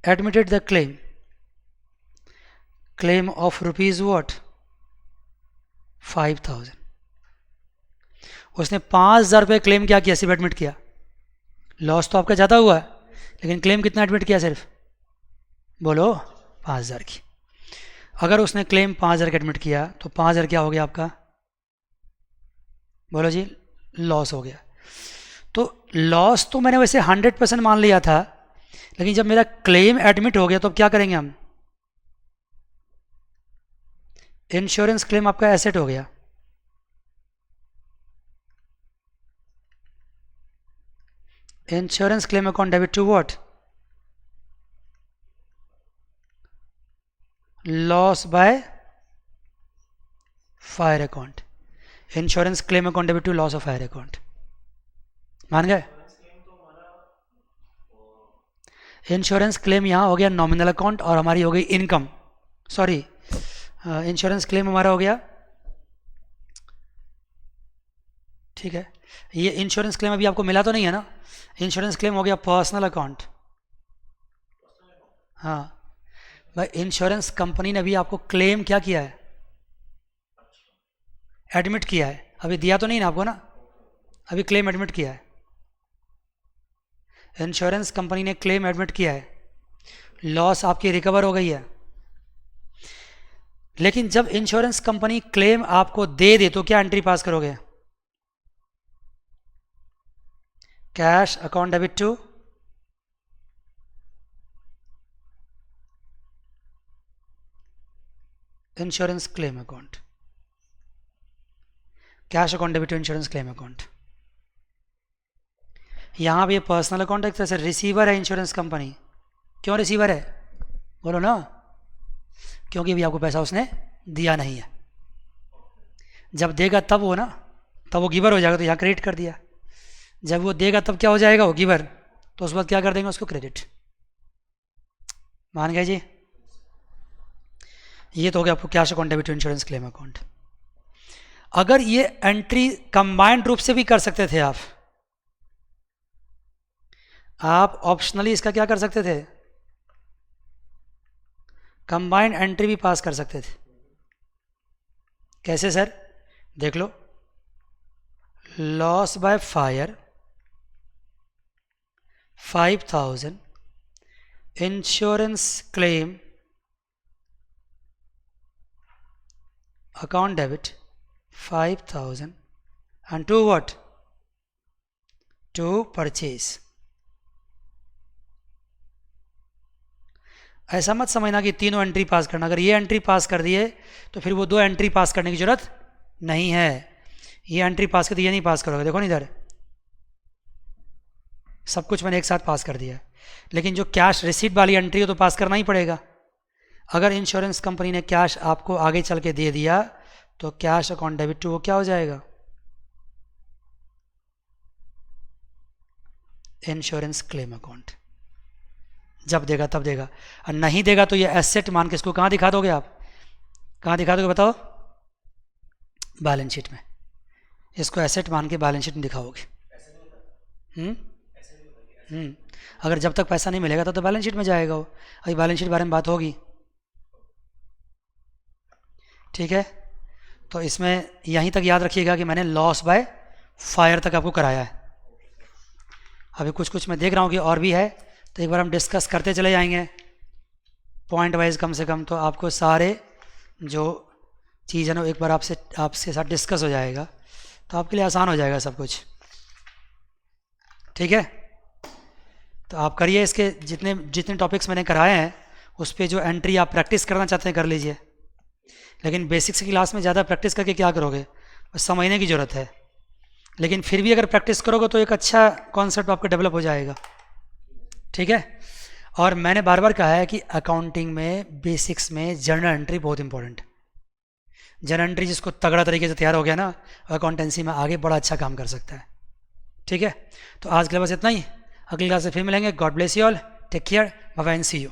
admitted the claim of rupees what? 5,000। उसने 5,000 रुपये क्लेम क्या किया? सिर्फ एडमिट किया। लॉस तो आपका ज़्यादा हुआ है, लेकिन क्लेम कितना एडमिट किया? सिर्फ बोलो 5,000 की। अगर उसने क्लेम 5,000 का एडमिट किया तो 5,000 क्या हो गया आपका? बोलो जी, लॉस हो गया। तो लॉस तो मैंने वैसे 100% मान लिया था, लेकिन जब मेरा क्लेम एडमिट हो गया तो अब क्या करेंगे हम? इंश्योरेंस क्लेम आपका एसेट हो गया। Insurance claim account debit to what? Loss by fire account. Insurance claim account debit to loss of fire account. मान गए? इंश्योरेंस क्लेम यहाँ हो गया नॉमिनल अकाउंट और हमारी हो गई इनकम, सॉरी इंश्योरेंस क्लेम हमारा हो गया, ठीक है। ये इंश्योरेंस क्लेम अभी आपको मिला तो नहीं है ना? इंश्योरेंस क्लेम हो गया पर्सनल अकाउंट। हाँ भाई, इंश्योरेंस कंपनी ने अभी आपको क्लेम क्या किया है? एडमिट किया है। अभी दिया तो नहीं ना आपको ना, अभी क्लेम एडमिट किया है। इंश्योरेंस कंपनी ने क्लेम एडमिट किया है, लॉस आपकी रिकवर हो गई है। लेकिन जब इंश्योरेंस कंपनी क्लेम आपको दे दे तो क्या एंट्री पास करोगे? Cash account debit to insurance claim account. Cash account debit to insurance claim account. यहां भी पर्सनल अकाउंट एक तरह से रिसीवर है इंश्योरेंस कंपनी। क्यों रिसीवर है? बोलो ना। क्योंकि अभी आपको पैसा उसने दिया नहीं है। जब देगा तब वो ना, तब वो गिवर हो जाएगा, तो यहाँ क्रेडिट कर दिया। जब वो देगा तब क्या हो जाएगा? वो गिवर। तो उस वक्त क्या कर देंगे? उसको क्रेडिट। मान गए जी? ये तो हो गया आपको cash account debit to insurance claim account. अगर ये एंट्री कंबाइंड रूप से भी कर सकते थे आप ऑप्शनली इसका क्या कर सकते थे? कंबाइंड एंट्री भी पास कर सकते थे। कैसे सर? देख लो, loss by fire 5000, insurance claim account debit 5000 and to what? To purchase। ऐसा मत समझना कि तीनों एंट्री पास करना। अगर ये एंट्री पास कर दिए तो फिर वो दो एंट्री पास करने की जरूरत नहीं है। ये एंट्री पास कर दी, ये नहीं पास करोगे। देखो नहीं, इधर सब कुछ मैंने एक साथ पास कर दिया। लेकिन जो कैश रिसीट वाली एंट्री है तो पास करना ही पड़ेगा। अगर इंश्योरेंस कंपनी ने कैश आपको आगे चल के दे दिया तो कैश अकाउंट डेबिट टू वो क्या हो जाएगा? Insurance claim account. जब देगा तब देगा, और नहीं देगा तो ये एसेट मान के इसको कहाँ दिखा दोगे आप? कहाँ दिखा दोगे बताओ? बैलेंस शीट में। इसको एसेट मान के बैलेंस शीट में दिखाओगे। अगर जब तक पैसा नहीं मिलेगा तो बैलेंस शीट में जाएगा वो। अभी बैलेंस शीट बारे में बात होगी, ठीक है। तो इसमें यहीं तक याद रखिएगा कि मैंने लॉस बाय फायर तक आपको कराया है। अभी कुछ कुछ मैं देख रहा हूँ कि और भी है, तो एक बार हम डिस्कस करते चले जाएंगे पॉइंट वाइज। कम से कम तो आपको सारे जो चीज़ है ना एक बार आपके साथ डिस्कस हो जाएगा, तो आपके लिए आसान हो जाएगा सब कुछ, ठीक है। तो आप करिए, इसके जितने टॉपिक्स मैंने कराए हैं उस पर जो एंट्री आप प्रैक्टिस करना चाहते हैं कर लीजिए। लेकिन बेसिक्स की क्लास में ज़्यादा प्रैक्टिस करके क्या करोगे? बस समझने की ज़रूरत है। लेकिन फिर भी अगर प्रैक्टिस करोगे तो एक अच्छा कॉन्सेप्ट आपका डेवलप हो जाएगा, ठीक है। और मैंने बार बार कहा है कि अकाउंटिंग में बेसिक्स में जर्नल एंट्री बहुत इंपॉर्टेंट। जर्नल एंट्री जिसको तगड़ा तरीके से तैयार हो गया ना, अकाउंटेंसी में आगे बड़ा अच्छा काम कर सकता है, ठीक है। तो आज के लिए बस इतना ही। अगली क्लास से फिर मिलेंगे। God bless you all, take care, bye bye and see you.